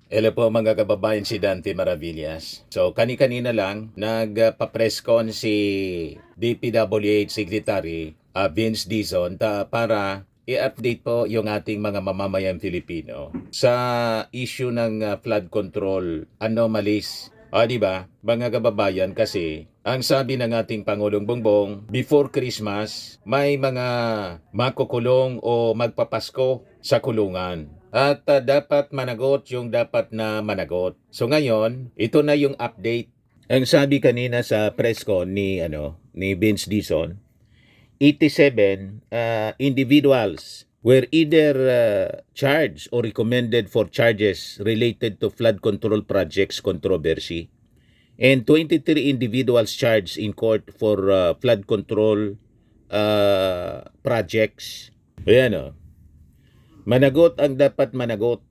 Hello po mga kababayan, si Dante Maravillas. So kani-kanina lang nagpa-press con si DPWH Secretary Vince Dizon para i-update po yung ating mga mamamayan Filipino sa issue ng flood control anomalies. Di ba? Mga kababayan, kasi ang sabi ng ating Pangulong Bongbong, before Christmas, may mga makukulong o magpapasko sa kulungan. At dapat managot yung dapat na managot. So ngayon, ito na yung update. Ang sabi kanina sa press con ni Vince Dizon, 87 individuals were either charged or recommended for charges related to flood control projects controversy, and 23 individuals charged in court for flood control projects. Ayan o. Managot ang dapat managot.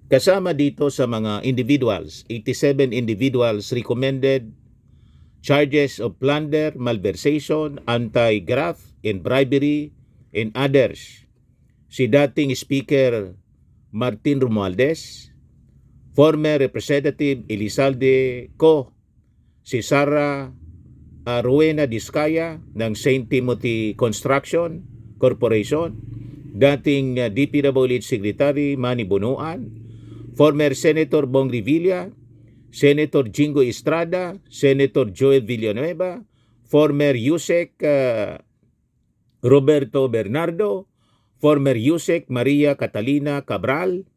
Kasama dito sa mga individuals, 87 individuals recommended charges of plunder, malversation, anti-graft, and bribery, and others. Si dating Speaker Martin Romualdez, former Representative Elizalde Co, si Sara Rowena Diskaya ng St. Timothy Construction Corporation, dating DPWH Secretary Manny Bonoan, former Senator Bong Revilla, Senator Jingo Estrada, Senator Joel Villanueva, former USEC Roberto Bernardo, former USEC Maria Catalina Cabral,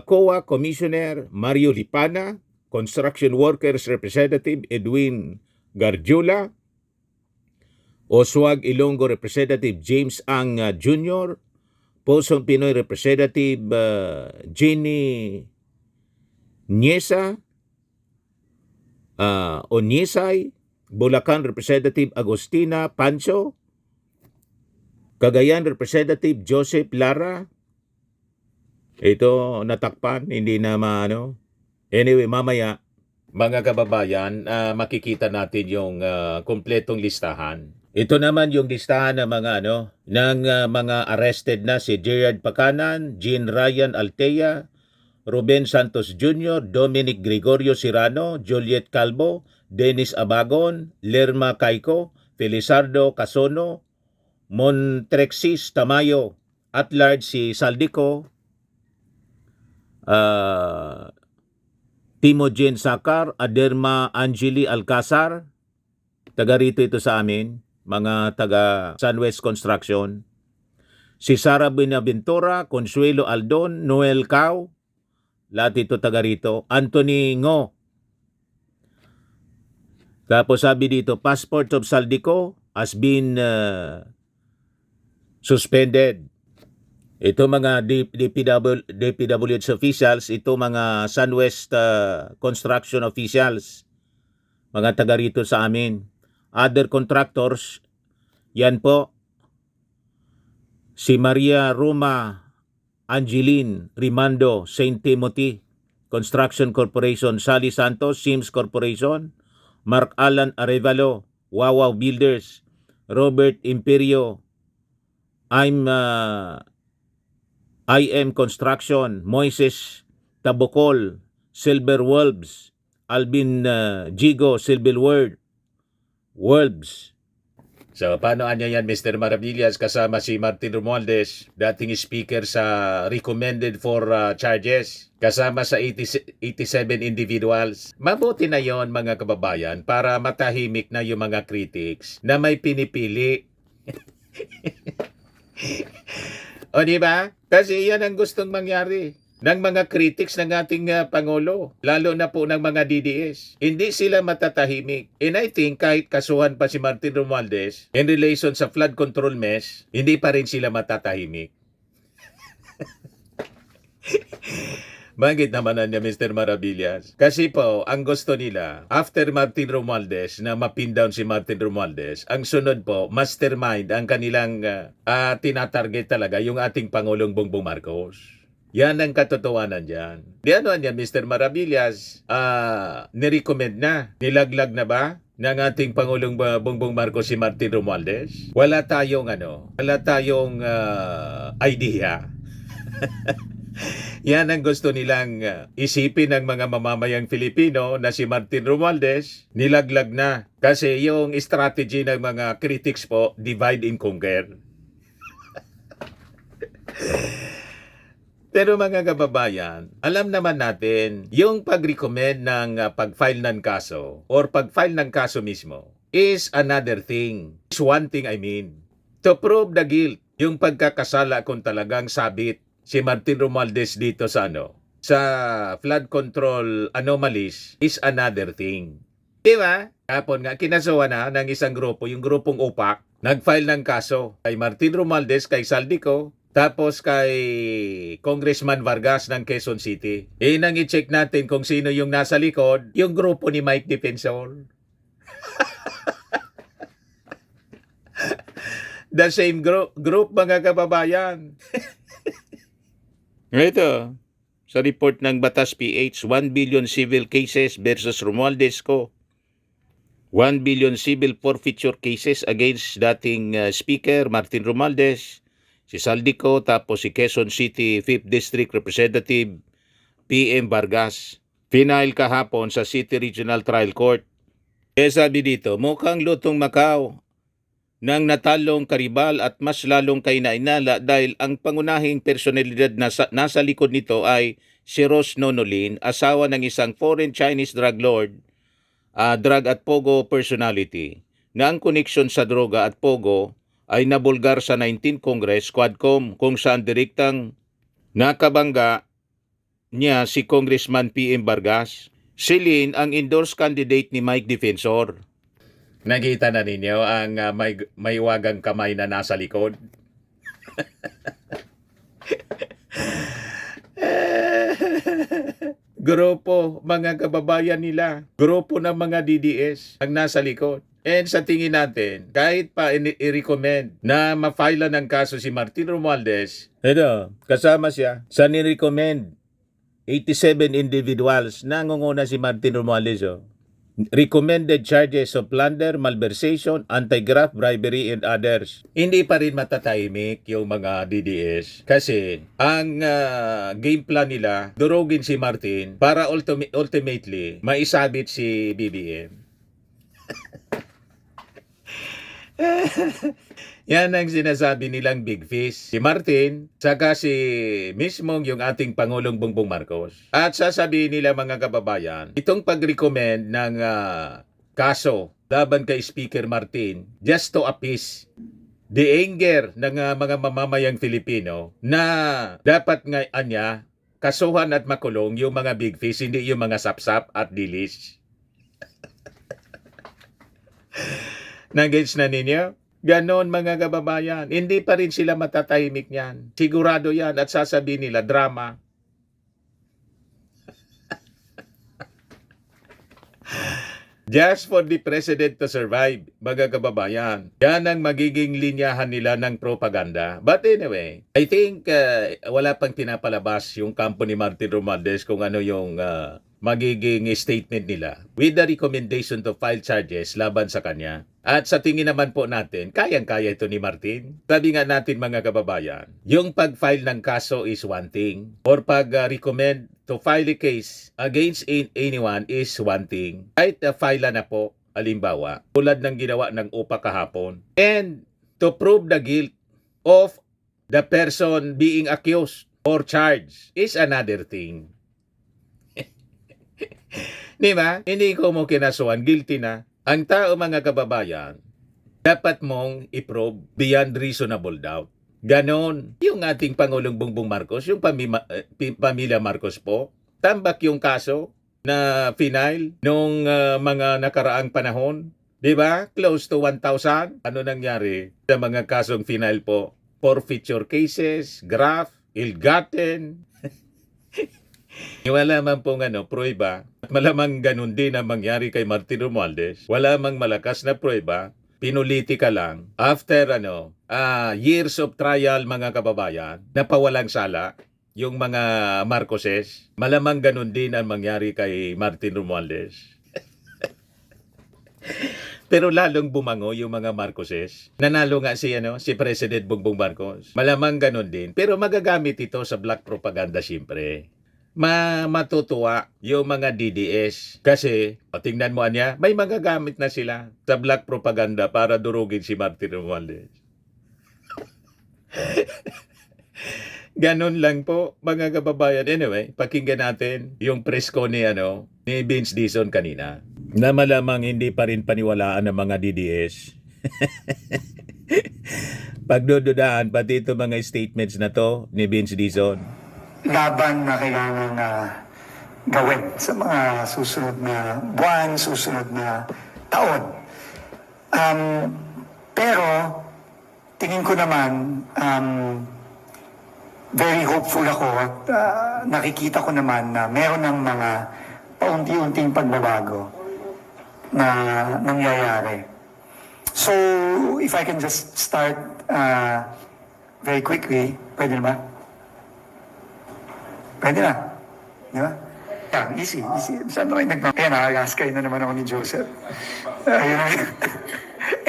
COA Commissioner Mario Lipana, Construction Workers Representative Edwin Garjula, Oswag Ilonggo Representative James Ang Jr., Posong Pinoy Representative Jenny Niesa, Onyesay, Bulacan Representative Agustina Pancho, Cagayan Representative Joseph Lara. Ito natakpan, hindi na maano. Anyway, mamaya mga kababayan, makikita natin yung kumpletong listahan. Ito naman yung listahan ng mga arrested na: si Gerard Pacanan, Jean Ryan Altea, Ruben Santos Jr., Dominic Gregorio Cirano, Juliet Calvo, Dennis Abagon, Lerma Caico, Felizardo Casono, Montrexis Tamayo, at large si Saldico, Timogen Sakar, Aderma Angeli Alcazar, taga rito ito sa amin, mga taga Sunwest Construction, si Sara Buenaventura, Consuelo Aldon, Noel Cao, lahat ito taga rito, Anthony Ngo. Tapos sabi dito, passport of Saldico has been suspended. Ito mga DPWH officials, ito mga Sunwest Construction officials, mga taga rito sa amin. Other contractors, yan po, si Maria Roma Angeline Rimando, St. Timothy Construction Corporation, Sally Santos, Sims Corporation, Mark Alan Arevalo, Wawaw Builders, Robert Imperio, IM Construction, Moises Tabocol, Silver Wolves, Alvin Jigo, Silver Wolves. So, paano yan, Mr. Maravillas, kasama si Martin Romualdez, dating speaker sa recommended for charges, kasama sa 87 individuals. Mabuti na yon mga kababayan, para matahimik na yung mga critics na may pinipili. O di ba? Kasi yan ang gustong mangyari ng mga critics ng ating Pangulo, lalo na po ng mga DDS. Hindi sila matatahimik. And I think kahit kasuhan pa si Martin Romualdez in relation sa flood control mess, hindi pa rin sila matatahimik. Bakit naman niya, Mr. Maravillas? Kasi po, ang gusto nila, after Martin Romualdez, na mapin down si Martin Romualdez, ang sunod po, mastermind, ang kanilang tinatarget talaga, yung ating Pangulong Bongbong Marcos. Yan ang katotohanan dyan. Di ano yan, Mr. Maravillas, nirecommend na, nilaglag na ba ng ating Pangulong Bongbong Marcos si Martin Romualdez? Wala tayong idea. Yan ang gusto nilang isipin ng mga mamamayang Filipino na si Martin Romualdez, nilaglag na. Kasi yung strategy ng mga critics po, divide and conquer. Pero mga kababayan, alam naman natin, yung pag-recommend ng pag-file ng kaso or pag-file ng kaso mismo is another thing. Is one thing I mean. To prove the guilt, yung pagkakasala kung talagang sabit si Martin Romualdez dito sa sa flood control anomalies is another thing. Di ba? Kapon nga, kinasuhan na ng isang grupo, yung grupong OPAC, nag-file ng kaso kay Martin Romualdez, kay Saldico, tapos kay Congressman Vargas ng Quezon City. Nang i-check natin kung sino yung nasa likod, yung grupo ni Mike Defensor. The same group mga kababayan. Ito, sa report ng Batas PH, 1 billion civil cases versus Romualdez Co. 1 billion civil forfeiture cases against dating Speaker Martin Romualdez, si Saldico, tapos si Quezon City 5th District Representative PM Vargas. Final kahapon sa City Regional Trial Court. Sabi dito, mukhang lutong Macau ng natalong karibal at mas lalong kainainala dahil ang pangunahing personalidad na nasa likod nito ay si Ros Nonolin, asawa ng isang foreign Chinese drug lord, drug at pogo personality, na ang koneksyon sa droga at pogo ay nabulgar sa 19th Congress Quadcom kung saan direktang nakabangga niya si Congressman PM Vargas. Si Lin ang endorsed candidate ni Mike Defensor. Nakita na ninyo ang may wagang kamay na nasa likod? Grupo, mga kababayan nila. Grupo ng mga DDS ang nasa likod. And sa tingin natin, kahit pa i-recommend na ma-file ng kaso si Martin Romualdez, kasama siya sa ni-recommend 87 individuals na ngunguna si Martin Romualdez. Recommended charges of plunder, malversation, anti-graft, bribery, and others. Hindi pa rin matatahimik yung mga DDS kasi ang game plan nila, durugin si Martin para ultimately maisabit si BBM. Yan ang sinasabi nilang big fish. Si Martin, saka si mismong yung ating Pangulong Bongbong Marcos. At sasabihin nila mga kababayan, itong pag-recommend ng kaso laban kay Speaker Martin just to appease the anger ng mga mamamayang Filipino na dapat nga anya kasuhan at makulong yung mga big fish, hindi yung mga sapsap at dilis. Nag-gets na ninyo? Ganon mga kababayan. Hindi pa rin sila matatahimik niyan. Sigurado yan at sasabihin nila drama. Just for the president to survive, mga kababayan. Yan ang magiging linyahan nila ng propaganda. But anyway, I think wala pang pinapalabas yung kampo ni Martin Romualdez kung ano yung magiging statement nila with the recommendation to file charges laban sa kanya. At sa tingin naman po natin, kayang-kaya ito ni Martin. Sabi nga natin mga kababayan, yung pag-file ng kaso is one thing, or pag-recommend to file a case against anyone is one thing. Kahit file na po, halimbawa, tulad ng ginawa ng UPA kahapon. And to prove the guilt of the person being accused or charged is another thing. Diba? Hindi ko mo kinasuhan, guilty na. Ang tao mga kababayan, dapat mong i-prove beyond reasonable doubt. Ganon. Yung ating Pangulong Bongbong Marcos, yung pamilya Marcos po, tambak yung kaso na final nung mga nakaraang panahon. Diba? Close to 1,000. Ano nangyari sa mga kasong final po? Forfeiture cases, graft, ill-gotten. Wala man pong prueba. At malamang ganun din ang mangyari kay Martin Romualdez. Wala mang malakas na prueba. Pinulitika lang. After years of trial mga kababayan, napawalang sala yung mga Marcoses. Malamang ganun din ang mangyari kay Martin Romualdez. Pero lalong bumango yung mga Marcoses. Nanalo nga si President Bongbong Marcos. Malamang ganun din. Pero magagamit ito sa black propaganda siyempre. Matutuwa yung mga DDS. Kasi, patingnan mo niya, may magagamit na sila sa black propaganda para durugin si Martin Romualdez. Ganun lang po, mga kababayan. Anyway, pakinggan natin yung presko ni Vince Dizon kanina. Na malamang hindi pa rin paniwalaan ng mga DDS. Pagdududaan, pati ito mga statements na to ni Vince Dizon. Laban na kailangan gawin sa mga susunod na buwan, susunod na taon. Pero tingin ko naman very hopeful ako at nakikita ko naman na meron ng mga paunti-unting pagbabago na nangyayari. So, if I can just start very quickly, pwede na ba? Pwede na. Di ba? Yeah, easy. Saan ba kayo Kaya nakagas kayo na naman ako ni Joseph.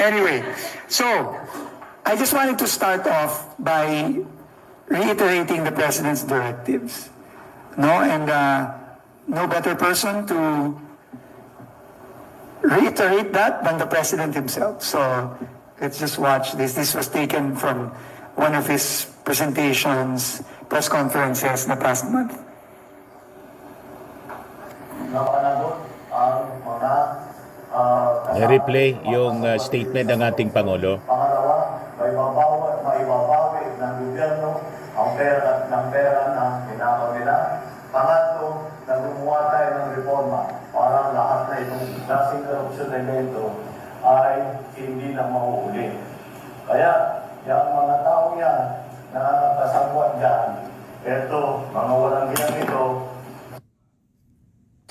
Anyway, so, I just wanted to start off by reiterating the President's directives. No? And no better person to reiterate that than the President himself. So, let's just watch this. This was taken from one of his presentations, press conferences na past month. I-replay yung statement ng ating Pangulo. Pangalawa, maibabawi ng gobyerno ang pera na kinakaw nila. Pangatlo, na gumawa tayo ng reforma para lahat na itong klaseng korupsyon na ito ay hindi na mauuli. Kaya, yung mga tao yan na kasangwat dyan, eto, mga walang ginang ito,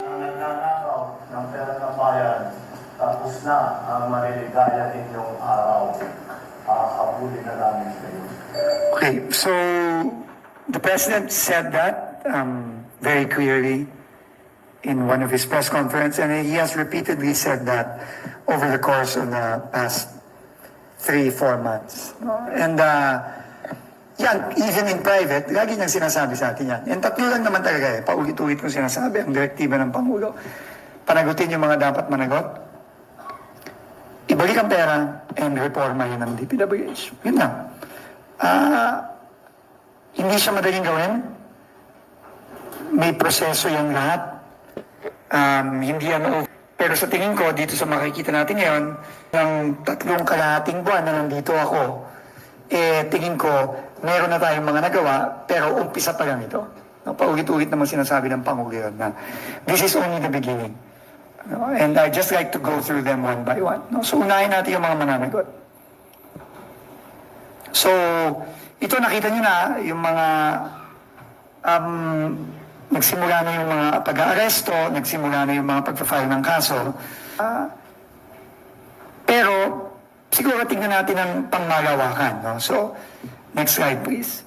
na nagnanakaw ng pera ng bayan, tapos na ang mariligaya inyong araw. Habulin na namin kayo. Okay, so the President said that very clearly in one of his press conferences, and he has repeatedly said that over the course of the past 3-4 months. And yan, even in private, lagi niyang sinasabi sa atin yan. And tatlo lang naman talaga paulit-ulit kong sinasabi, ang direktiba ng Pangulo. Panagutin yung mga dapat managot, ibalik ang pera, and reforma yun ng DPWH. Yun lang. Hindi siya madaling gawin. May proseso yung lahat. Hindi yan pero sa tingin ko, dito sa makikita natin ngayon, ng 3 kalahating buwan na nandito ako, tingin ko, meron na tayong mga nagawa, pero umpisa pa lang ito. Paulit-ulit naman sinasabi ng Pangulo yun na this is only the beginning. And I just like to go through them one by one. So unahin natin yung mga mananagot. So, ito nakita nyo na yung mga nagsimula na yung mga pag-aaresto, nagsimula na yung mga pag-file ng kaso. Pero, siguro tingnan natin ang pangmalawakan. No? So, next slide please.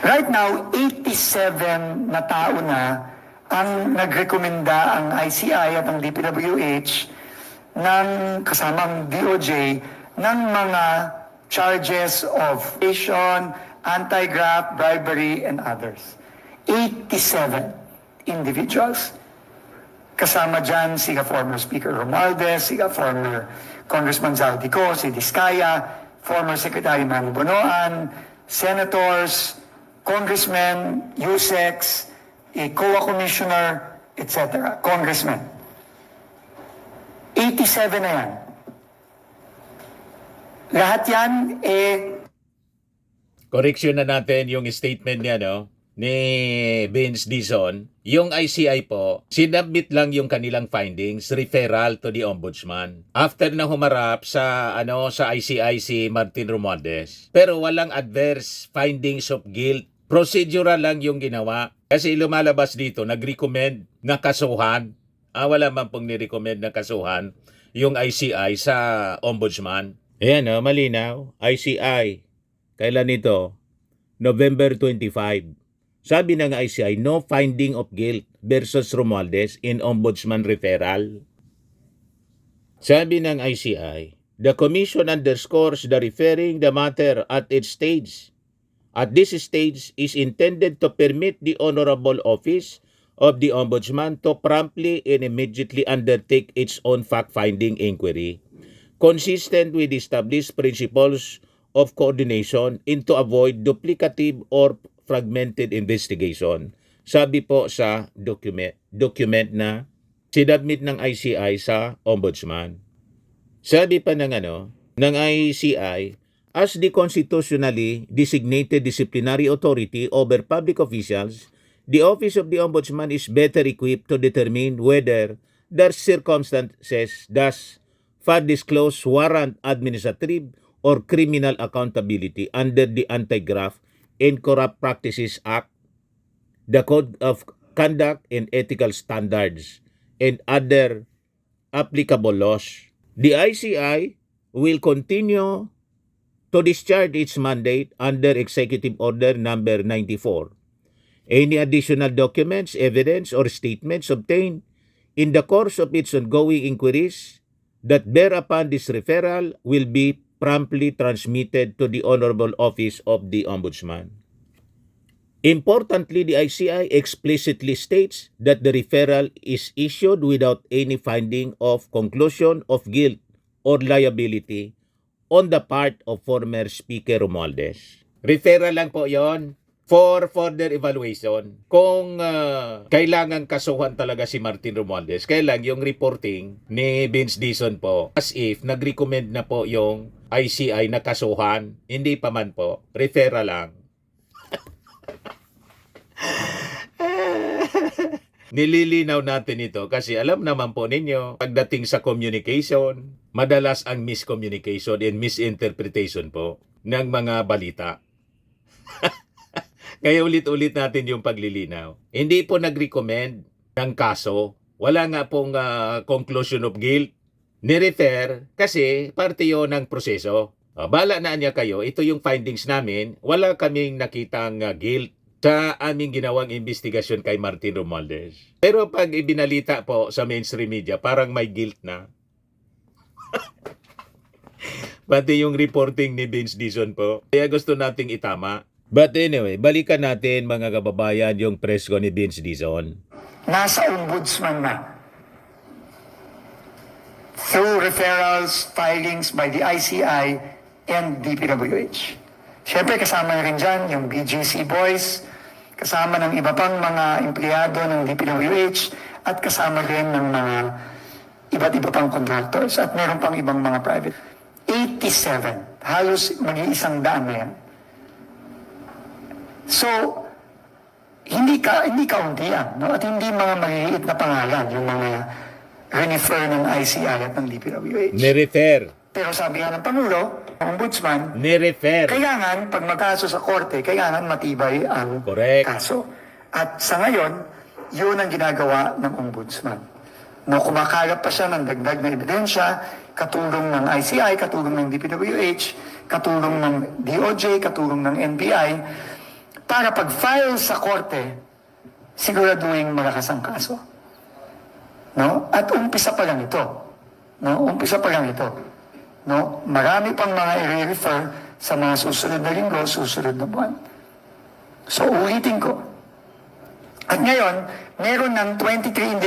Right now, 87 na tao na ang nagrekomenda ang ICI at ang DPWH ng kasamang DOJ ng mga charges of corruption, anti-graft, bribery, and others. 87 individuals. Kasama dyan sila former Speaker Romualdez, sila former Congressman Zaldico, si Diskaya, former Secretary Manny Bonoan, senators, congressmen, USECs, COA commissioner, etc. Congressmen. 87 na yan. Lahat yan, Correction na natin yung statement niya, ni Vince Dizon. Yung ICI po, sinabmit lang yung kanilang findings, referral to the Ombudsman. After na humarap sa ICI si Martin Romualdez. Pero walang adverse findings of guilt. Procedural lang yung ginawa. Kasi lumalabas dito, nag-recommend na kasuhan. Wala man pong ni-recommend na kasuhan yung ICI sa Ombudsman. Ayan malinaw. ICI. Kailan ito? November 25. Sabi ng ICI, no finding of guilt versus Romualdez in Ombudsman referral. Sabi ng ICI, the Commission underscores the referring the matter at its stage. At this stage is intended to permit the Honorable Office of the Ombudsman to promptly and immediately undertake its own fact-finding inquiry, consistent with established principles of coordination and to avoid duplicative or fragmented investigation. Sabi po sa document na sinabmit ng ICI sa Ombudsman. Sabi pa ng ICI, as the constitutionally designated disciplinary authority over public officials, the Office of the Ombudsman is better equipped to determine whether the circumstances thus far disclose warrant administrative or criminal accountability under the Anti-Graft and Corrupt Practices Act, the Code of Conduct and Ethical Standards, and other applicable laws. The ICI will continue to discharge its mandate under Executive Order Number 94. Any additional documents, evidence, or statements obtained in the course of its ongoing inquiries that bear upon this referral will be promptly transmitted to the Honorable Office of the Ombudsman. Importantly, the ICI explicitly states that the referral is issued without any finding of conclusion of guilt or liability on the part of former Speaker Romualdez. Referral lang po yon for further evaluation. Kung kailangan kasuhan talaga si Martin Romualdez, kailan yung reporting ni Vince Dizon po, as if nag-recommend na po yung ICI na kasuhan, hindi pa man po, referral lang. Nililinaw natin ito kasi alam naman po ninyo, pagdating sa communication, madalas ang miscommunication and misinterpretation po ng mga balita. Kaya ulit-ulit natin yung paglilinaw. Hindi po nag-recommend ng kaso. Wala nga pong conclusion of guilt. Ni-refer kasi parte yun ng proseso. Bala na niya kayo, ito yung findings namin. Wala kaming nakitang guilt sa aming ginawang investigasyon kay Martin Romualdez. Pero pag ibinalita po sa mainstream media, parang may guilt na. Pati yung reporting ni Vince Dizon po. Kaya gusto nating itama. But anyway, balikan natin mga kababayan yung press ko ni Vince Dizon. Nasa ombudsman na. Through referrals, filings by the ICI and DPWH. Siyempre kasama na rin dyan yung BGC boys, kasama ng iba pang mga empleyado ng DPWH, at kasama rin ng mga iba't iba pang contractors, at meron pang ibang mga private. 87, halos mag-iisang daan na yan. So, hindi kaunti yan, no? At hindi mga maliliit na pangalan, yung mga refer ng ICI at ng DPWH. Ni-refer. Pero sabi nga ng Pangulo, Ombudsman, Ni-refer. kailangan, pag magkaso sa korte, kailangan matibay ang Correct. kaso. At sa ngayon, yun ang ginagawa ng Ombudsman. No, kumakalap pa siya ng dagdag na ebidensya, katulong ng ICI, katulong ng DPWH, katulong ng DOJ, katulong ng NBI, para pag-file sa korte, siguraduhin malakas ang kaso. No? At umpisa pa lang ito. No? Umpisa pa lang ito. No? Marami pang mga i-refer sa mga susunod na linggo, susunod na buwan. So, ulitin ko. At ngayon, meron ng 23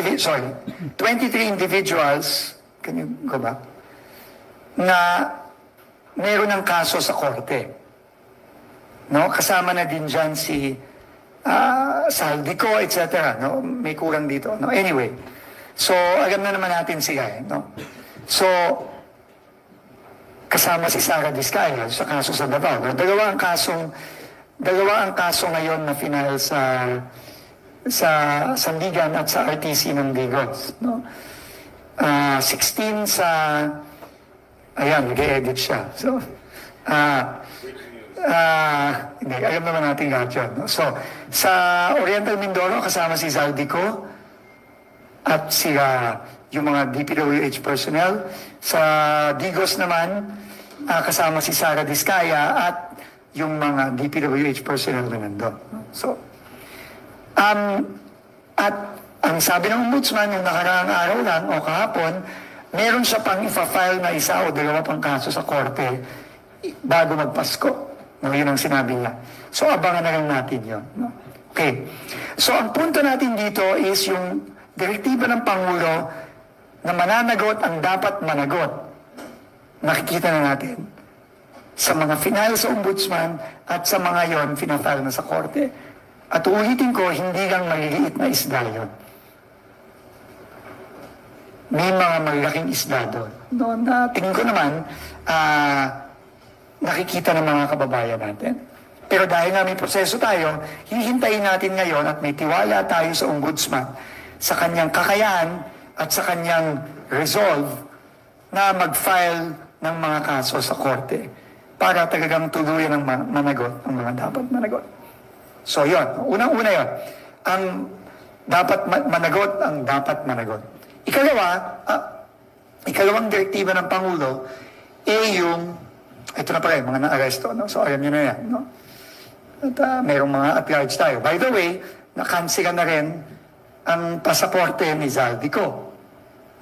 individuals, can you go back? Na meron ng kaso sa korte. No? Kasama na din dyan si Saldico, etc. No? May kulang dito. No? Anyway, so alam na naman natin sila. No? So, kasama si Sara Diskaya sa kaso sa Davao. Dalawa ang kaso ngayon na final sa Sandigan at sa RTC ng Digos. No? 16 sa... Ayan, nag-edit siya. So, hindi, alam naman natin lahat yun. No? So, sa Oriental Mindoro, kasama si Zaldico at sila yung mga DPWH personnel. Sa Digos naman, kasama si Sara Diskaya at yung mga DPWH personnel na nandun. So, at ang sabi ng Ombudsman yung nakaraang araw lang o kahapon meron siya pang ifa-file na isa o dalawa pang kaso sa korte bago magpasko. No, yun ang sinabi niya. So, abangan na lang natin yun. No? Okay. So, ang punto natin dito is yung direktiba ng Pangulo na mananagot ang dapat managot. Nakikita na natin sa mga final sa ombudsman at sa mga yon finafile na sa korte. At ulitin ko, hindi lang maliliit na isda yun. May mga malaking isda doon. No, na tingin ko naman, nakikita ng mga kababayan natin. Pero dahil nga may proseso tayo, hihintayin natin ngayon at may tiwala tayo sa ombudsman sa kanyang kakayahan at sa kanyang resolve na mag-file ng mga kaso sa korte para talagang tuluyan ng managot ang mga dapat managot. So yon, unang-una yon, ang dapat managot ang dapat managot. Ikalawang direktiba ng Pangulo yung, ito na pala yung mga na-aresto, no? So alam niyo na yan, no? At mayroong mga at-large tayo. By the way, nakansila na rin ang pasaporte ni Zaldico.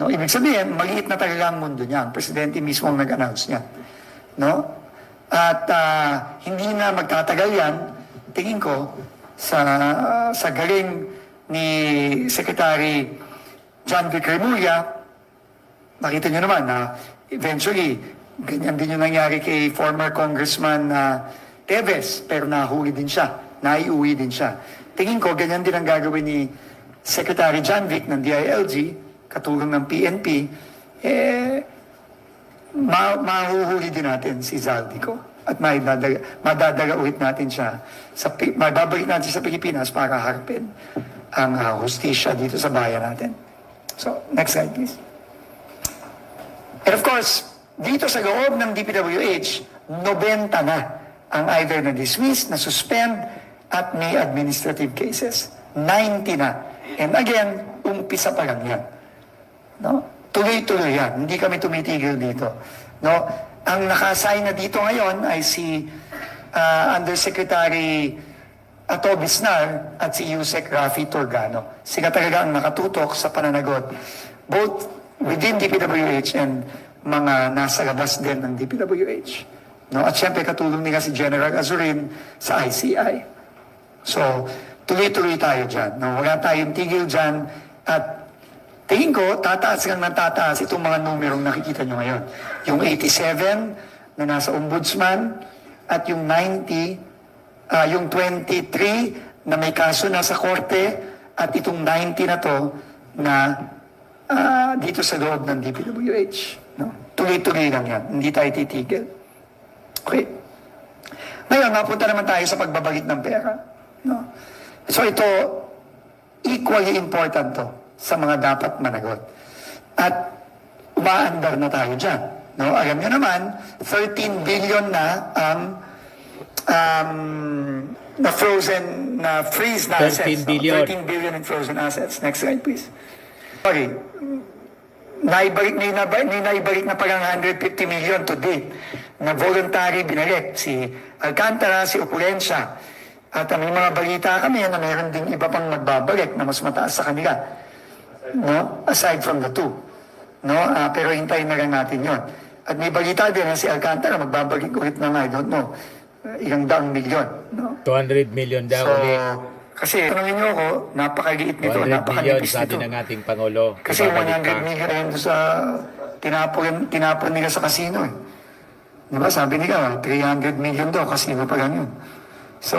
No? Ibig sabihin, maliit na talaga ang mundo niya. Ang presidente mismo ang nag-announce niya. No? At hindi na magtatagal yan, tingin ko, sa galing ni Secretary John Vic Remulla. Nakita niyo naman na eventually, ganyan din yung nangyari kay former Congressman Teves, pero nahuli din siya, naiuwi din siya. Tingin ko, ganyan din ang gagawin ni Secretary John Vic ng DILG, katulong ng PNP, mahuhuli din natin si Zaldico at madadala ulit natin siya, mababalik natin sa Pilipinas para harapin ang hustisya dito sa bayan natin. So, next slide please. And of course, dito sa loob ng DPWH, 90 na ang either na-dismiss, na-suspend, at may administrative cases. 90 na. And again, umpisa pa lang yan. No? Tuloy-tuloy yan. Hindi kami tumitigil dito. No? Ang naka-assign na dito ngayon ay si Undersecretary Ato Bisnar at si Yusek Rafi Torgano. Sila talaga ang nakatutok sa pananagot. Both within DPWH and mga nasa labas din ng DPWH. No? At syempre katulong nila si General Azurin sa ICI. So, tuloy-tuloy tayo dyan. No? Wala tayong tigil dyan. At tingin ko, tataas lang ng tataas itong mga numerong nakikita nyo ngayon. Yung 87 na nasa ombudsman at yung 90, yung 23 na may kaso na sa korte at itong 90 na to na dito sa loob ng DPWH. No? Tuloy-tuloy lang yan. Hindi tayo titigil. Okay. Ngayon, napunta naman tayo sa pagbabalik ng pera. No? So ito, equally important to sa mga dapat managot. At umaandar na tayo dyan. No? Alam nyo naman, 13 billion na ang na frozen, na freeze na assets. 13 billion. No? 13 billion in frozen assets. Next slide, please. Sorry. Naibalik na parang 150 million to date na voluntary binalik si Alcantara, si Opulencia. At may mga balita kami na mayroon ding iba pang magbabalik na mas mataas sa kanila. No? Aside from the two. No? Pero hintayin na lang natin yon. At may balita din na si Alcantara magbabalik ulit ng, I don't know, ilang daang milyon. No? 200 million daw So, ulit. kasi tanongin niyo ako, napakaliit nito, 100 million, napakanipis sabi nito. ng ating Pangulo. Kasi Ibabalik 100 million na yun sa tinapon nila sa casino. Eh. Diba? Sabi nila, 300 million daw, casino pa lang yun. So,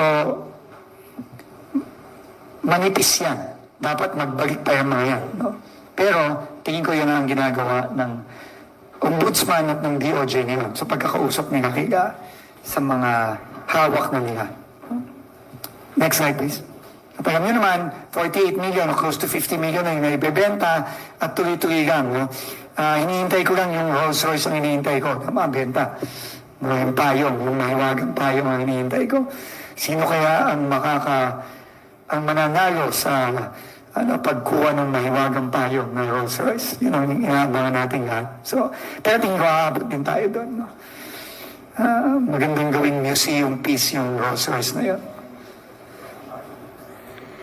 manipis yan. Dapat magbalik pa yung mga yan. No? Pero, tingin ko yan ang ginagawa ng ombudsman at ng DOJ nila sa pagkakausap nila kaya sa mga hawak na nila. Next slide, please. At alam nyo naman, 48 million o close to 50 million na yung naibebenta at tuloy-tuloy lang. No? Hinihintay ko lang yung Rolls Royce ang hinihintay ko. Mabenta. Yung payong, yung mahiwagang payong ang hinihintay ko. Sino kaya ang ang mananalo sa pagkuha ng mahiwagang payong na Rolls Royce? Yun ang inaabangan natin lahat. So, pero tingin ko aabot din tayo doon. No? Magandang gawing museum piece yung Rolls Royce na yun.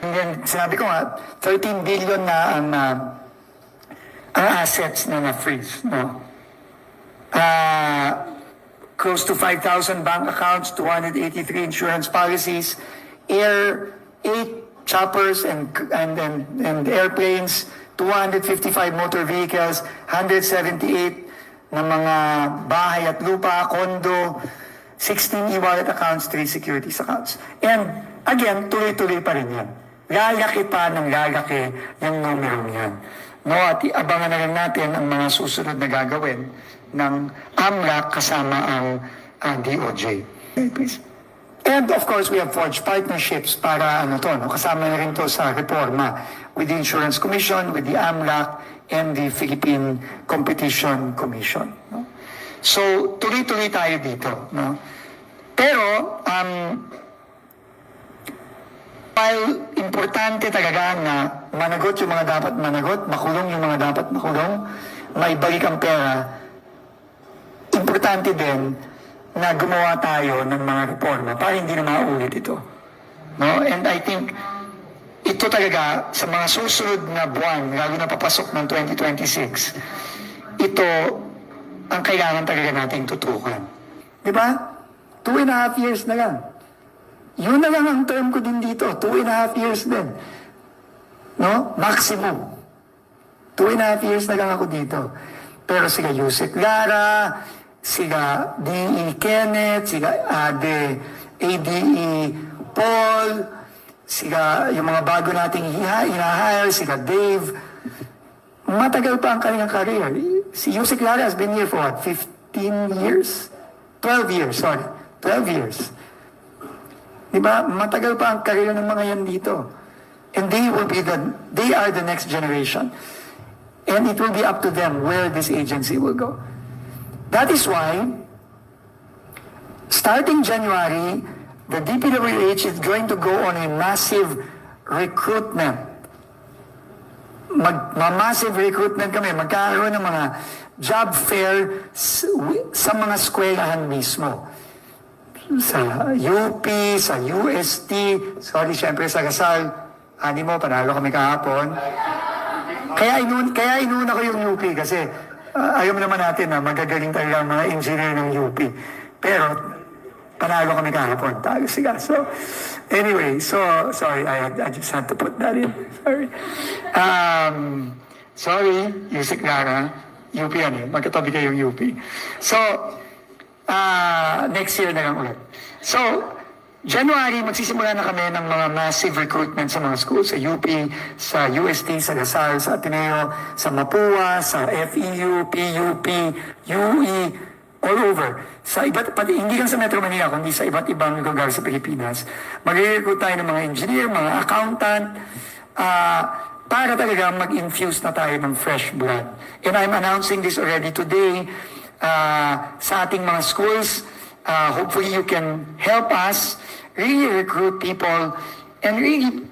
And then, sinabi ko nga, 13 billion na ang assets na na-freeze, no? Close to 5,000 bank accounts, 283 insurance policies, 8 choppers and airplanes, 255 motor vehicles, 178 na mga bahay at lupa, kondo, 16 e-wallet accounts, 3 securities accounts. And again, tuloy-tuloy pa rin yan. Lalaki pa ng lalaki yung numero niyan. No, at abangan na rin natin ang mga susunod na gagawin ng AMLAC kasama ang DOJ. Okay, please. And of course, we have forged partnerships para kasama na rin to sa reforma with the Insurance Commission, with the AMLAC, and the Philippine Competition Commission. No? So, tuloy-tuloy tayo dito. No? Pero, while importante talaga na managot yung mga dapat managot, makulong yung mga dapat makulong, may balik ang pera, importante din na gumawa tayo ng mga reforma para hindi na maulit ito. No? And I think ito talaga sa mga susunod na buwan, lalo na papasok ng 2026, ito ang kailangan talaga nating tutukan. Di ba? 2.5 years na lang. Yun na lang ang term ko din dito. 2.5 years din. No? Maximum. 2.5 years na lang ako dito. Pero sila Yusek Lara, sila D.E. Kenneth, sila ADE Paul, sila yung mga bago nating hina-hire, sila Dave. Matagal pa ang kanilang career. Si Yusek Lara has been here for what? 15 years? 12 years, sorry. 12 years. Diba? Matagal pa ang career ng mga yan dito. And they are the next generation. And it will be up to them where this agency will go. That is why, starting January, the DPWH is going to go on a massive recruitment. Massive recruitment kami. Magkakaroon ng mga job fair sa mga eskwelahan mismo. Sa UP, sa UST, sorry, syempre sa Gasal, mo, panalo kami kahapon. Kaya inuna ko yung UP kasi ayaw naman natin na magagaling talaga ang mga engineer ng UP. Pero, panalo kami kahapon. Tayo siya. So, anyway, sorry, I just had to put that in. Sorry. Sorry, Yusek Lara, UP magkatabi kayong UP. So, next year na lang ulit. So, January, magsisimula na kami ng mga massive recruitment sa mga schools, sa UP, sa UST, sa Lasal, sa Ateneo, sa Mapua, sa FEU, PUP, UE, all over. Hindi lang sa Metro Manila, kundi sa iba't ibang lugar sa Pilipinas. Mag-recruit tayo ng mga engineer, mga accountant, para talaga mag-infuse na tayo ng fresh blood. And I'm announcing this already today sa ating mga schools. Hopefully you can help us really recruit people and really,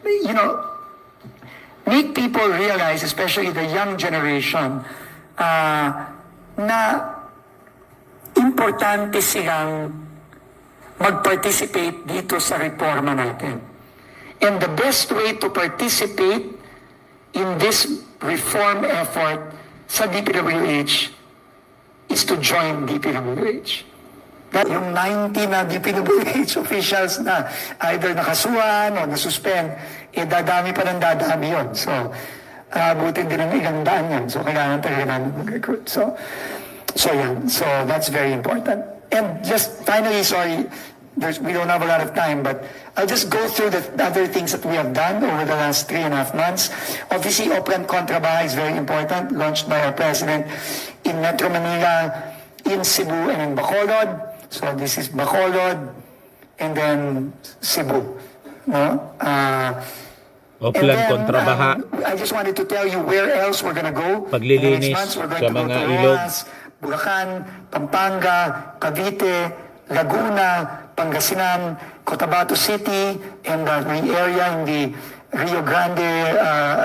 make people realize, especially the young generation, na importante silang mag-participate dito sa reforma natin. And the best way to participate in this reform effort sa DPWH is to join DPWH. Yung 90 na DPWH officials na either nakasuhan o nasuspend, dadami pa ng dadami yun. So, abutin din ng ilang daan yan. So, kailangan talaga namin mag-recruit. So yan. So, that's very important. And just finally, sorry, we don't have a lot of time, but I'll just go through the other things that we have done over the last 3.5 months. Obviously, Oplan Contrabaha is very important, launched by our president in Metro Manila, in Cebu, and in Bacolod. So this is Bacolod, and then Cebu. No? Oplan Contrabaha. I just wanted to tell you where else we're gonna go. Paglilinis We're going sa to go mga to ilog. Rojas, Bulacan, Pampanga, Cavite, Laguna, Pangasinan, Cotabato City, and the area in the Rio Grande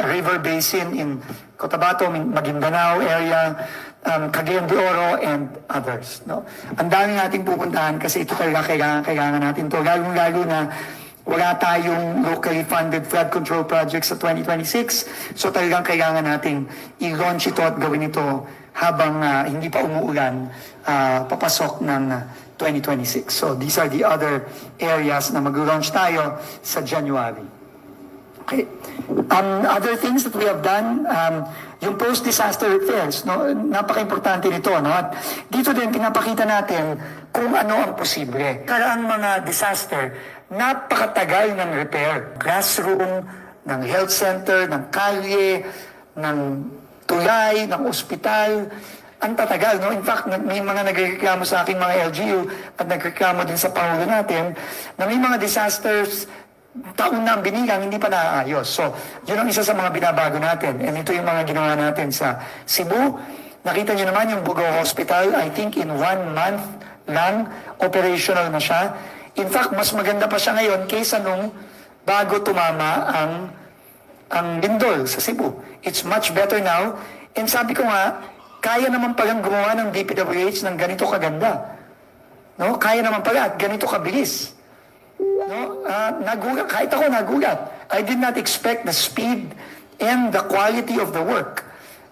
River Basin in Cotabato, Maguindanao area, Cagayan de Oro, and others. No? Ang dami nating pupuntahan kasi ito talaga kailangan natin to. Lalo na Wala tayong locally funded flood control projects sa 2026. So talagang kailangan nating i-launch ito at gawin ito habang hindi pa umuulan papasok ng 2026. So these are the other areas na mag-launch tayo sa January. Okay. Other things that we have done, yung post-disaster repairs, no, napaka-importante nito. No? At dito din pinapakita natin kung ano ang posible. Karaang mga disaster, napakatagal ng repair. Classroom, ng health center, ng kalye, ng tulay, ng ospital. Ang tatagal, no? In fact, may mga nagreklamo sa aking mga LGU at nagreklamo din sa Pangulo natin na may mga disasters taon na ang binilang, hindi pa naaayos. So, yun ang isa sa mga binabago natin. And ito yung mga ginawa natin sa Cebu. Nakita niyo naman yung Bugo Hospital, I think in 1 month lang, operational na siya. In fact, mas maganda pa siya ngayon kaysa nung bago tumama ang lindol sa Cebu. It's much better now. And sabi ko nga, kaya naman palang gumawa ng DPWH ng ganito kaganda. No? Kaya naman pala at ganito kabilis. No, nagulat. Kahit ako nagulat. I did not expect the speed and the quality of the work.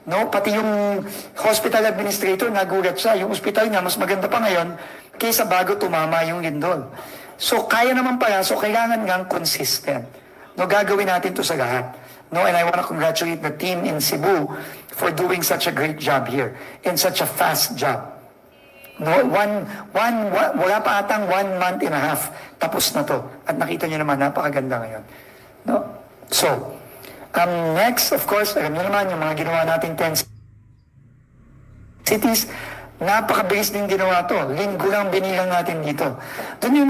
No, pati yung hospital administrator nagulat siya. Yung hospital niya mas maganda pa ngayon kaysa bago tumama yung lindol. So kaya naman pala, so kailangan ngang consistent. No, gagawin natin to sa lahat. No, and I want to congratulate the team in Cebu for doing such a great job here and such a fast job. No, wala pa atang 1 month and a half. Tapos na to. At nakita niyo naman, napakaganda ngayon. No? So, next, of course, alam niyo naman, yung mga ginawa nating 10 cities, napakabilis din ginawa to. Linggo lang binilang natin dito. Doon yung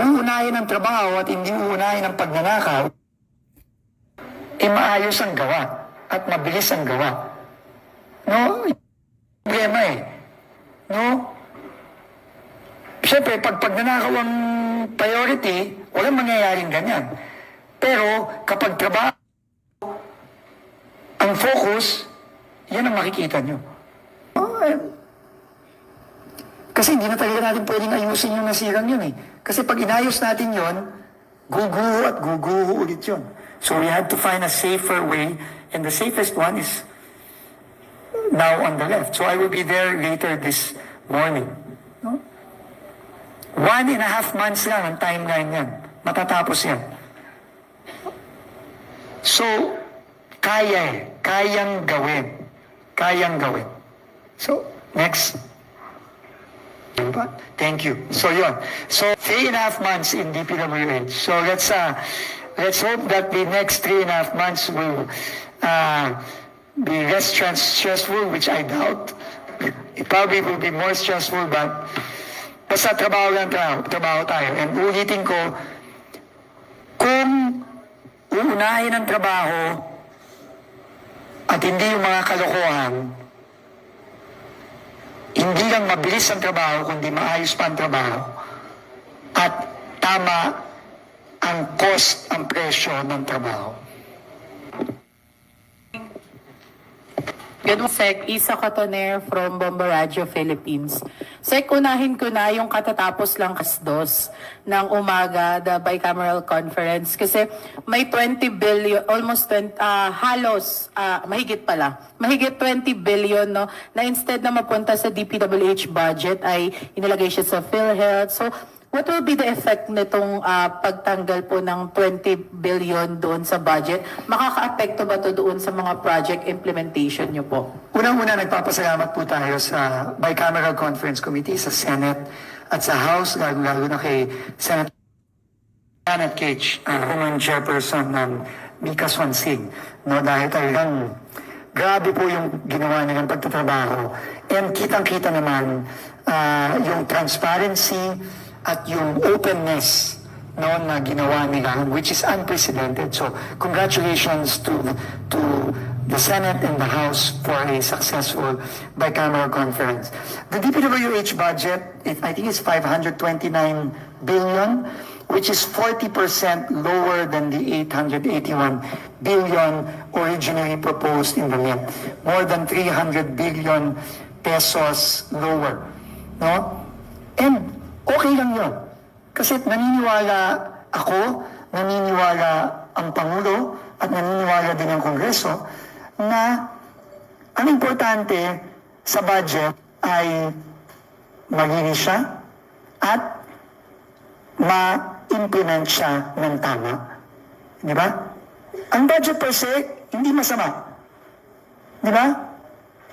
uunahin ng trabaho at hindi uunahin ng pagnanakaw, maayos ang gawa at mabilis ang gawa. No? Problema eh. No? Siyempre, pag pagnanakaw ang priority, walang mangyayaring ganyan. Pero, kapag trabaho, ang focus, yan ang makikita nyo. Kasi hindi na talaga natin pwedeng ayusin yung nasirang yun eh. Kasi pag inayos natin yun, guguho at guguho ulit yun. So we had to find a safer way, and the safest one is now on the left. So I will be there later this morning. No? 1.5 months lang ang timeline yan. Matatapos yan. So, kaya eh. Kayang gawin. Kayang gawin. So, next. Diba? Thank you. So, yun. So, 3.5 months in DPWH. So, let's hope that the next 3.5 months will be less stressful, which I doubt. It probably will be more stressful, but basta trabaho lang trabaho tayo. And ulitin ko, kung uunahin ang trabaho at hindi yung mga kalokohan, hindi lang mabilis ang trabaho, kundi maayos pa ang trabaho. At tama ang cost, ang presyo ng trabaho. Good morning, Sec. Isa Cotoner from Bomba Radio, Philippines. Sec, unahin ko na yung katatapos lang kasdos ng umaga, the bicameral conference. Kasi may 20 billion, almost 20, mahigit 20 billion, no, na instead na mapunta sa DPWH budget ay inilagay siya sa PhilHealth. So, what will be the effect nitong pagtanggal po ng 20 billion doon sa budget? Makaka-apekto ba to doon sa mga project implementation nyo po? Unang-una, nagpapasalamat po tayo sa Bicameral Conference Committee, sa Senate at sa House, lalo na kay Senator Janet Cage, Woman Chairperson ng Mika Swansig. No, dahil talagang grabe po yung ginawa nilang pagtatrabaho. And kitang-kita naman yung transparency at yung openness, no, na ginawa nila, which is unprecedented. So, congratulations to the Senate and the House for a successful bicameral conference. The DPWH budget, I think it's 529 billion, which is 40% lower than the 881 billion originally proposed in the MIP. More than 300 billion pesos lower. No? And okay lang yun. Kasi naniniwala ako, naniniwala ang Pangulo, at naniniwala din ang Kongreso na ang importante sa budget ay malinis siya at ma-implement siya ng tama. Di ba? Ang budget per se, hindi masama. Di ba?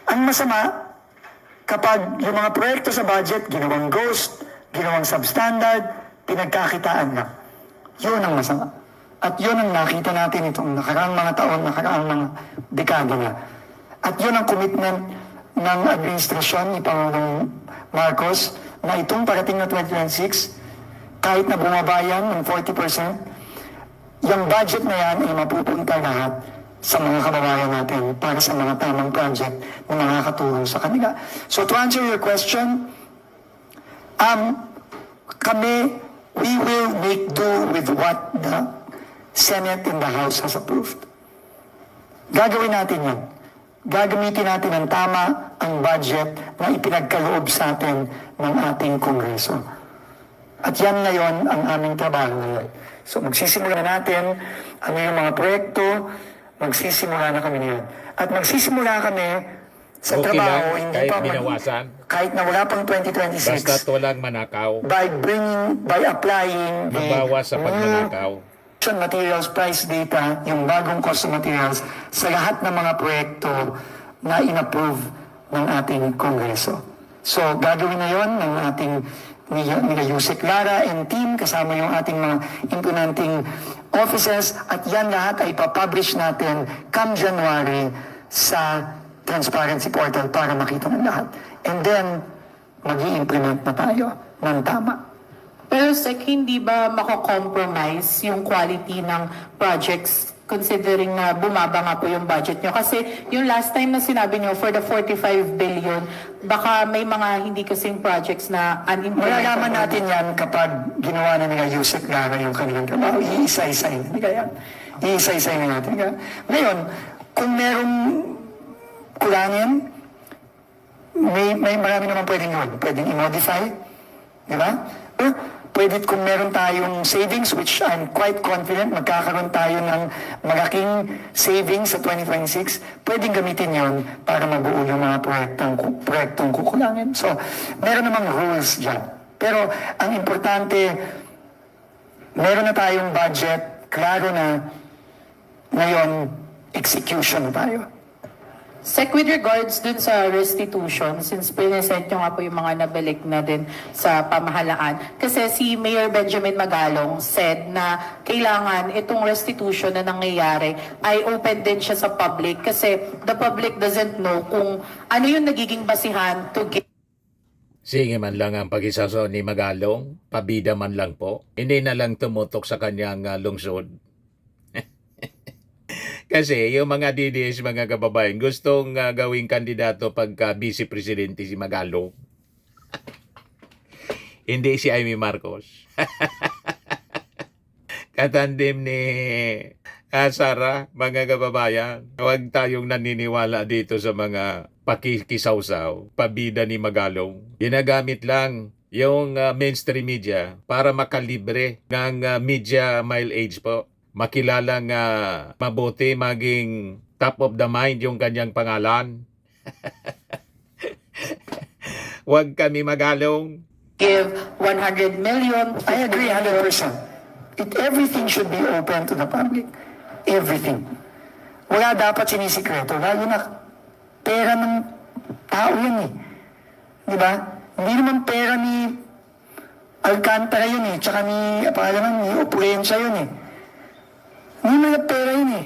Ang masama, kapag yung mga proyekto sa budget, ginawang ghost, ginawang substandard, pinagkakitaan lang. Yun ang masama. At yun ang nakita natin itong nakaraang mga taon, nakaraang mga dekada na. At yun ang commitment ng administrasyon ni Pangulong Marcos na itong parating na 2026, kahit na bumaba yan ng 40%, yung budget na yan ay mapupunta lahat sa mga kababayan natin para sa mga tamang project na nakakatulong sa kanila. So to answer your question, we will make do with what the Senate and the House has approved. Gagawin natin yan. Gagamitin natin ng tama ang budget na ipinagkaloob sa atin ng ating Kongreso. At yan ngayon ang aming trabaho ngayon. So magsisimula na natin ano yung mga proyekto, magsisimula na kami niyan. At magsisimula kami sa Okay trabaho, lang, hindi kahit pa binawasan. kahit na wala pang 2026, Basta't walang manakaw. by applying Magbawas sa pagnanakaw. materials price data, yung bagong cost of materials sa lahat ng mga proyekto na inapprove ng ating Kongreso. So gagawin na yon ng ating nila Yusek Lara and team kasama yung ating mga implementing offices at yan lahat ay papublish natin come January sa Transparency Portal para makita ng lahat. And then, mag-i-implement na tayo ng tama. Pero Sek, hindi ba mako-compromise yung quality ng projects considering na bumaba nga po yung budget nyo? Kasi yung last time na sinabi nyo for the 45 billion, baka may mga hindi kasing projects na unimplemented. Malalaman natin yan kapag ginawa na nila Yusek Lara yung kanilang trabaho. Iisa-isayin. Hindi kaya? Iisa-isayin na natin. Ngayon, kung merong kulangin, may marami naman pwedeng yun. Pwedeng i-modify. Di ba? Or pwede kung meron tayong savings, which I'm quite confident, magkakaroon tayo ng malaking savings sa 2026, pwedeng gamitin yon para mabuo yung mga proyektong kukulangin. So, meron namang rules dyan. Pero ang importante, meron na tayong budget, klaro na, ngayon, execution na tayo. Sec, with regards dun sa restitution, since present nyo nga po yung mga nabalik na din sa pamahalaan, kasi si Mayor Benjamin Magalong said na kailangan itong restitution na nangyayari ay open din siya sa public kasi the public doesn't know kung ano yung nagiging basihan to give. Sige man lang ang pag-isaso ni Magalong, pabida man lang po. Hindi na lang tumutok sa kanyang lungsod. Kasi yung mga DDS, mga kababayan, gustong gawing kandidato pagka vice presidente si Magalong. Hindi si Amy Marcos. Katandem ni Sara, mga kababayan. Huwag tayong naniniwala dito sa mga pakikisawsaw, pabida ni Magalong. Ginagamit lang yung mainstream media para makalibre ng media mileage po. Makilalang mabuti, maging top of the mind yung kanyang pangalan. Huwag kami Magalong. Give 100 million. I agree 100%. Everything should be open to the public. Everything. Wala dapat sinisikreto. Lalo na pera ng tao yan eh. Di ba? Hindi naman pera ni Alcantara yun eh. Tsaka ni, ni Opulensya yun eh. Hindi mo na pera yun eh.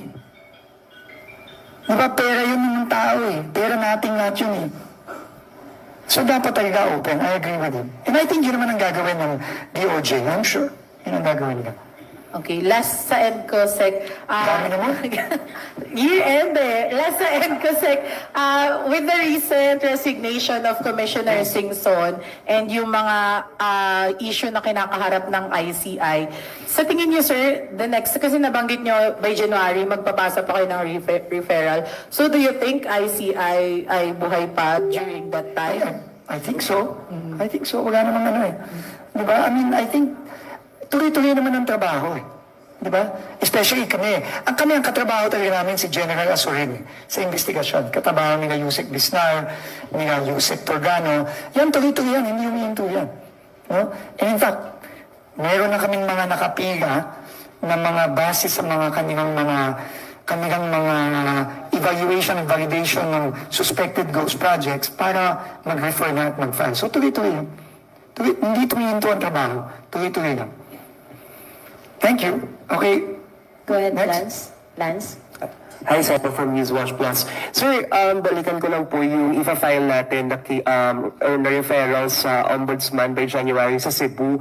Di ba pera yun ng tao eh. Pera nating lahat yun eh. So dapat talaga open. I agree with him. And I think yun naman ang gagawin ng DOJ. I'm sure. Yun ang gagawin nila. Okay, last sa end ko, Sec. Dami naman. Year-end eh. Last sa end ko, Sec. With the recent resignation of Commissioner Singson and yung mga issue na kinakaharap ng ICI, sa tingin niyo, sir, the next, kasi nabanggit niyo by January, magpapasa pa kayo ng referral. So do you think ICI ay buhay pa during that time? I think so. I think so. Wala namang ano eh. Di ba? I mean, I think tuloy-tuloy naman ang trabaho eh. Di ba? Especially kami. Ang katrabaho talaga namin si General Asurin sa investigasyon. Katrabaho nila Yusek Bisnar, nila Yusek Torgano. Yan, tuloy-tuloy yan. Hindi humihinto yan. No? And in fact, meron na kaming mga nakapila na mga base sa mga kanilang mga evaluation and validation ng suspected ghost projects para mag-refer na at mag-file. So tuloy-tuloy yan. Hindi tumihinto ang trabaho. Tuloy-tuloy lang. Thank you. Okay. Go ahead, Next. Lance. Hi, Sepo from Newswatch Plus. Sir, balikan ko lang po yung ipa-file natin na referrals sa Ombudsman by January sa Cebu.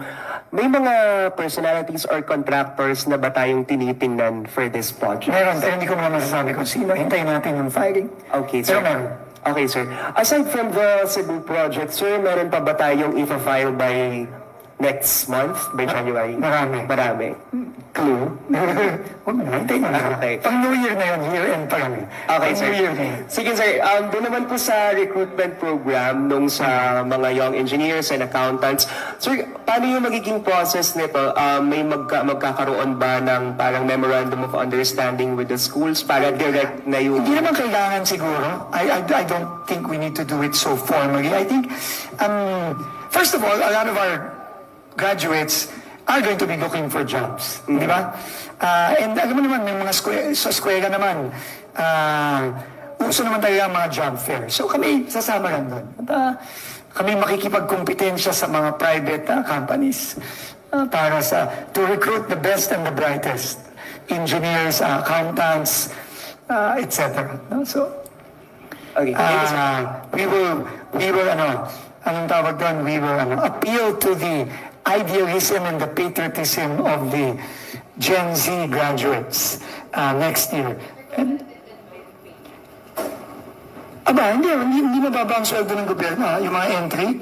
May mga personalities or contractors na ba tayong tinitingnan for this project? Meron, pero hindi ko naman masasabi kung sino. Hintayin natin yung filing. Okay, sir. Pero meron. Okay, sir. Aside from the Cebu project, sir, meron pa ba tayong ipa-file by next month, by January? Marami. Marami. Clue? Huwag na, hintayin mo na. Okay. Pang New Year na yun, year-end pa kami. Okay, Pang sir. New Year na yun. Sige, sir. Doon naman po sa recruitment program nung sa mga young engineers and accountants. Sir, paano yung magiging process nito? May magkakaroon ba ng parang memorandum of understanding with the schools para direct na yung... Hindi naman kailangan siguro. I don't think we need to do it so formally. I think, first of all, a lot of our graduates are going to be looking for jobs. Di ba? And alam mo naman, may mga sa eskwela naman, uso naman talaga ang mga job fair. So kami, sasama lang doon. At kami makikipagkompetensya sa mga private companies para to recruit the best and the brightest engineers, accountants, etc. No? So, Okay, thank you, sir. we will, anong tawag doon? We will appeal to the idealism and the patriotism of the Gen Z graduates next year. And, hindi mababa ang sweldo ng gobyerno, yung mga entry.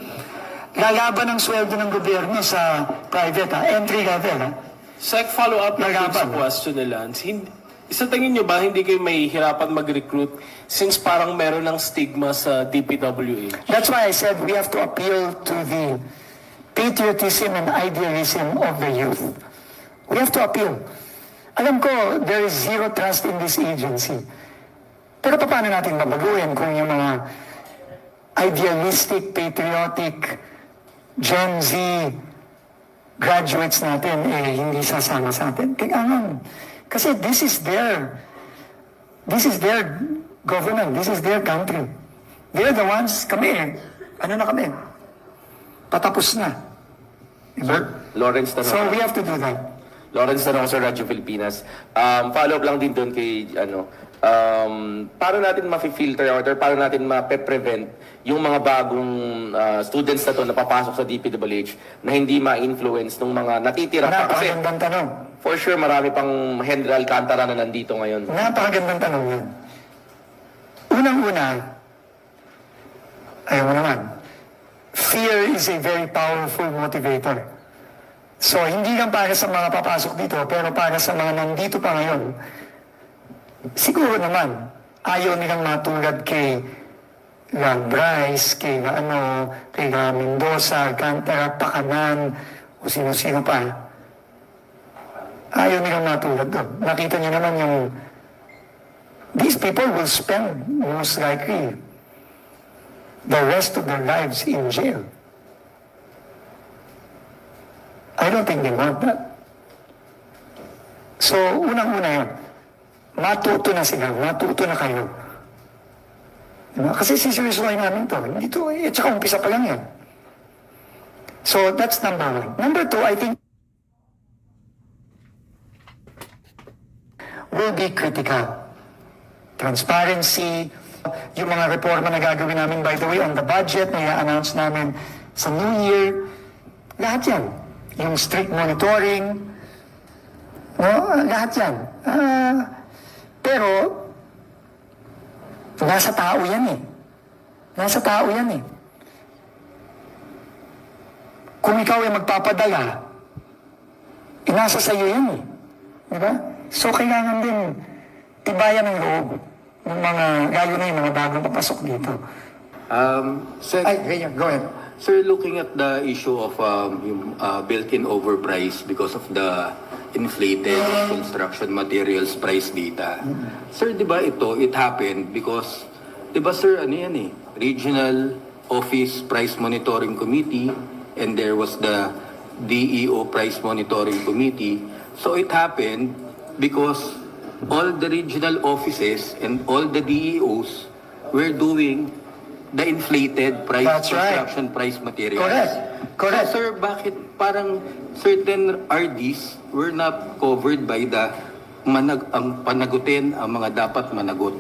Lalaban ang sweldo ng gobyerno sa private, entry level. Sec, follow-up lang dun sa Lalaban. question ni Lance. Sa tingin nyo ba, hindi kayo may hirapan mag-recruit since parang meron ng stigma sa DPWH? That's why I said we have to appeal to the patriotism and idealism of the youth. We have to appeal. Alam ko, there is zero trust in this agency. Pero paano natin babaguhin kung yung mga idealistic, patriotic, Gen Z graduates natin hindi sasama sa atin? Kailangan. Kasi this is their government, this is their country. They're the ones, kami, ano na kami? Patapos na. Diba? Lawrence Tanong. So we have to do that. Lawrence Tanong sa Radyo Pilipinas. Follow up lang din doon kay paano natin ma-filter or paano natin ma-prevent yung mga bagong students na to na papasok sa DPWH na hindi ma-influence ng mga natitira pa. Kasi Napakagandang tanong. for sure marami pang Henry Alcantara na nandito ngayon. Napakagandang tanong yan. Unang-una, ayaw mo naman, fear is a very powerful motivator. So, hindi lang para sa mga papasok dito, pero para sa mga nandito pa ngayon, siguro naman, ayaw nilang matulad kay Bryce, kay Mendoza, Alcantara, Pakanan, o sino-sino pa. Ayaw nilang matulad doon. Nakita niyo naman yung these people will spend most likely the rest of their lives in jail. I don't think they want that. So, unang-una yun. Matuto na sila. Matuto na kayo. Diba? Kasi siseryosohin namin to. Hindi to, tsaka umpisa pa lang yan. So, that's number one. Number two, I think will be critical. Transparency, yung mga reforma na gagawin namin, by the way, on the budget na i-announce namin sa New Year, lahat yan. Yung strict monitoring, no? Lahat yan. Pero, nasa tao yan eh. Nasa tao yan eh. Kung ikaw ay magpapadala, nasa sa'yo yan eh. Diba? So, kailangan din tibayan ng loob ng mga, lalo na yung mga bagong papasok dito. Sir, Ay, ganyan, go ahead. sir, looking at the issue of yung built-in overprice because of the inflated construction materials price data. Sir, di ba it happened because, di ba sir, ano yan eh, Regional Office Price Monitoring Committee and there was the DEO Price Monitoring Committee. So it happened because all the regional offices and all the DEOs were doing the inflated price, That's right. construction price materials. Correct. So, sir, bakit parang certain RDs were not covered by the ang panagutin ang mga dapat managot?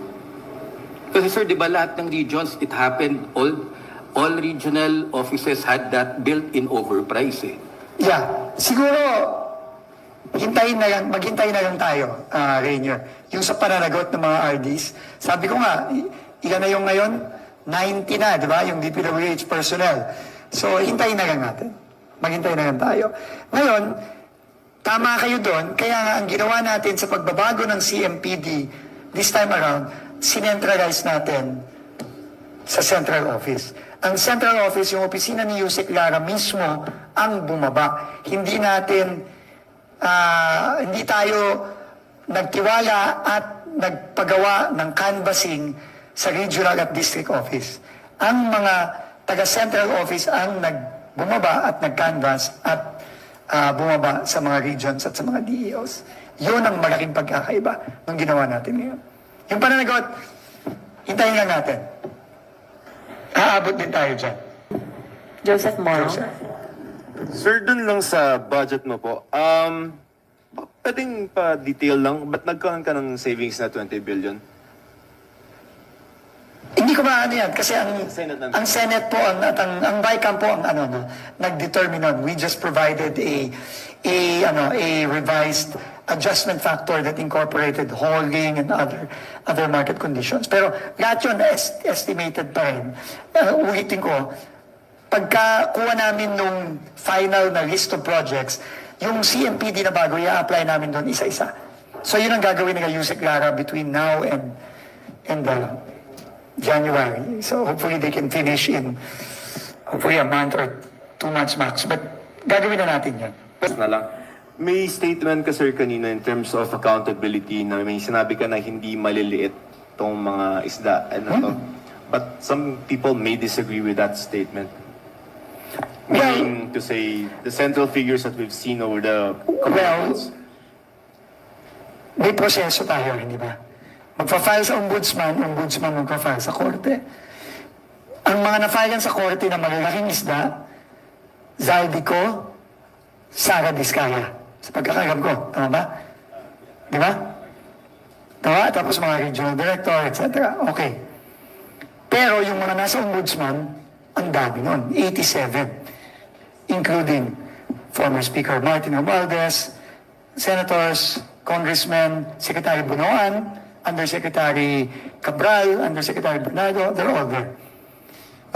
Kasi sir, di ba lahat ng regions, it happened, all regional offices had that built-in overprice eh. Yeah, siguro maghintay na lang tayo, Rainier. Yung sa pananagot ng mga RDs, sabi ko nga, ilan na yung ngayon? 90 na, di ba? Yung DPWH personnel. So, hintayin na lang natin. Maghintay na lang tayo. Ngayon, tama kayo doon. Kaya nga, ang ginawa natin sa pagbabago ng CMPD this time around, sinentralize natin sa central office. Ang central office, yung opisina ni Yusek Lara mismo ang bumaba. Hindi tayo nagtiwala at nagpagawa ng canvassing sa regional at district office. Ang mga taga-central office ang bumaba at nag-canvass at bumaba sa mga regions at sa mga DEOs. Yun ang malaking pagkakaiba ng ginawa natin ngayon. Yung pananagot, hintayin lang natin. Aabot din tayo dyan. Joseph Moro. Sir, dun lang sa budget mo po, pwedeng pa-detail lang, ba't nagkaroon ka ng savings na 20 billion? Hindi ko maano yan kasi Senate naman. ang Senate po ang BICAM po ang nag-determine nun. We just provided a revised adjustment factor that incorporated hauling and other market conditions. Pero lahat yun estimated pa rin. Ulitin ko, pagka kuha namin nung final na list of projects, yung CMPD na bago, i-apply namin doon isa-isa. So yun ang gagawin ng Yusek Lara between now and January. So hopefully they can finish in hopefully a month or 2 months max. But gagawin na natin yan. Na lang. May statement ka sir kanina in terms of accountability na may sinabi ka na hindi maliliit tong mga isda. To. But some people may disagree with that statement. Meaning to say the central figures that we've seen over the months. May proseso tayo, hindi ba? Magpa-file sa ombudsman magpa-file sa korte. Ang mga na-file sa korte na malalaking isda, Zaldico, Sara Diskaya. Sa pagkakagam ko, tama ba? Di ba? Tama? Tapos mga regional director, etc. Okay. Pero yung mga nasa ombudsman, ang dami nun, 87. Including former Speaker Martin Romualdez, senators, congressmen, Secretary Bunoan, Undersecretary Cabral, Undersecretary Bernardo, they're all there.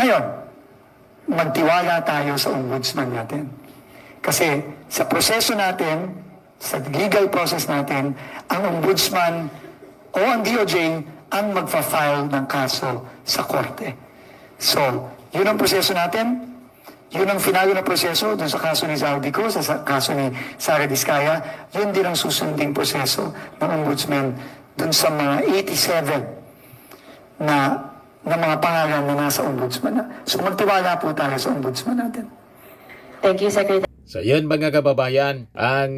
Ngayon, magtiwala tayo sa ombudsman natin. Kasi sa proseso natin, sa legal process natin, ang ombudsman o ang DOJ ang magfa-file ng kaso sa korte. So, yun ang proseso natin. Yun ang finalo na proseso dun sa kaso ni Zaldico, sa kaso ni Sara Diskaya. Yun din ang susunding proseso ng ombudsman dun sa mga 87 na mga pangalan na nasa ombudsman na. So magtiwala po tayo sa ombudsman natin. Thank you, Secretary. So yun mga kababayan, ang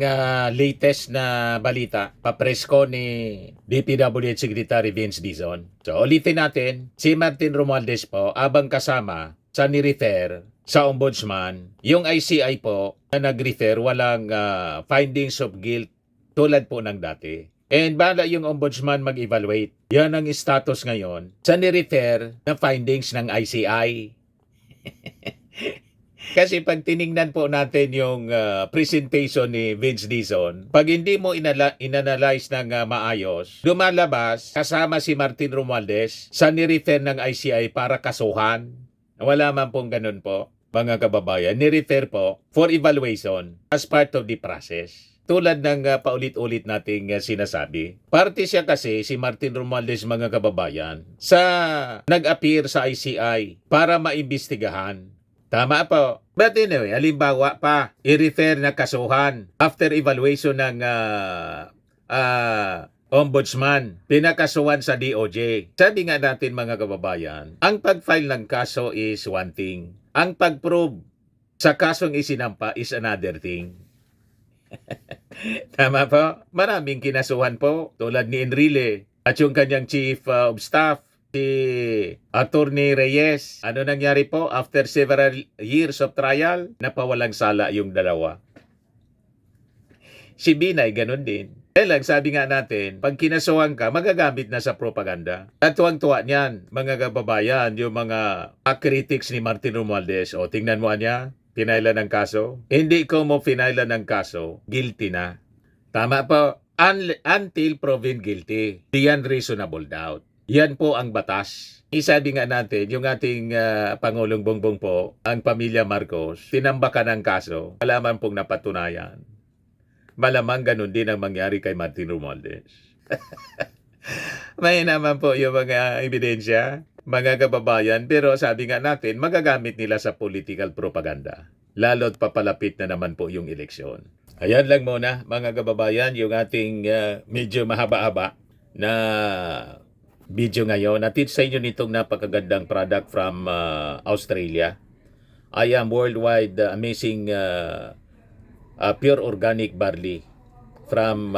latest na balita, papresko ni DPWH Secretary Vince Dizon. So ulitin natin, si Martin Romualdez po, abang kasama sa ni-refer sa ombudsman, yung ICI po na nag-refer walang findings of guilt tulad po ng dati. And bala yung ombudsman mag-evaluate. Yan ang status ngayon sa ni-refer na findings ng ICI. Kasi pag tiningnan po natin yung presentation ni Vince Dizon, pag hindi mo inanalyze ng maayos, lumalabas kasama si Martin Romualdez sa ni-refer ng ICI para kasuhan. Wala man pong ganun po, mga kababayan. Ni-refer po for evaluation as part of the process. tulad ng paulit-ulit nating sinasabi. Parte siya kasi si Martin Romualdez, mga kababayan, sa nag-appear sa ICI para maimbestigahan. Tama po. But anyway, halimbawa pa, i-refer na kasuhan after evaluation ng Ombudsman, pinakasuhan sa DOJ. Sabi nga natin, mga kababayan, ang pag-file ng kaso is one thing. Ang pag-prove sa kasong isinampa is another thing. Tama po? Maraming kinasuhan po, tulad ni Enrile at yung kanyang chief of staff, si Attorney Reyes. Ano nangyari po? After several years of trial, napawalang sala yung dalawa. Si Binay, ganun din. Lang, sabi nga natin, pag kinasuhan ka, magagamit na sa propaganda. At tuwang-tuwa niyan, mga kababayan, yung mga critics ni Martin Romualdez, o tingnan mo niya, pinailan ng kaso. Hindi ko mo pinailan ng kaso, guilty na. Tama po. Until proven guilty. Beyond reasonable doubt. Yan po ang batas. Isabi nga natin, yung ating Pangulong Bongbong po, ang pamilya Marcos, tinambakan ng kaso, wala man pong napatunayan. Malamang ganun din ang mangyari kay Martin Romualdez. May naman po yung mga ebidensya, mga kababayan, pero sabi nga natin, magagamit nila sa political propaganda. Lalo't papalapit na naman po yung eleksyon. Ayan lang muna, mga kababayan, yung ating medyo mahaba-haba na video ngayon. Natin sa inyo nitong napakagandang product from Australia. I am worldwide amazing pure organic barley from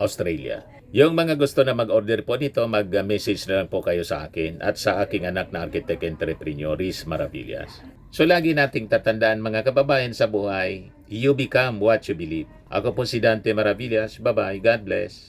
Australia. Yung mga gusto na mag-order po nito, mag-message na lang po kayo sa akin at sa aking anak na architect entrepreneur, Riz Maravillas. So lagi nating tatandaan, mga kababayan, sa buhay, you become what you believe. Ako po si Dante Maravillas. Bye-bye. God bless.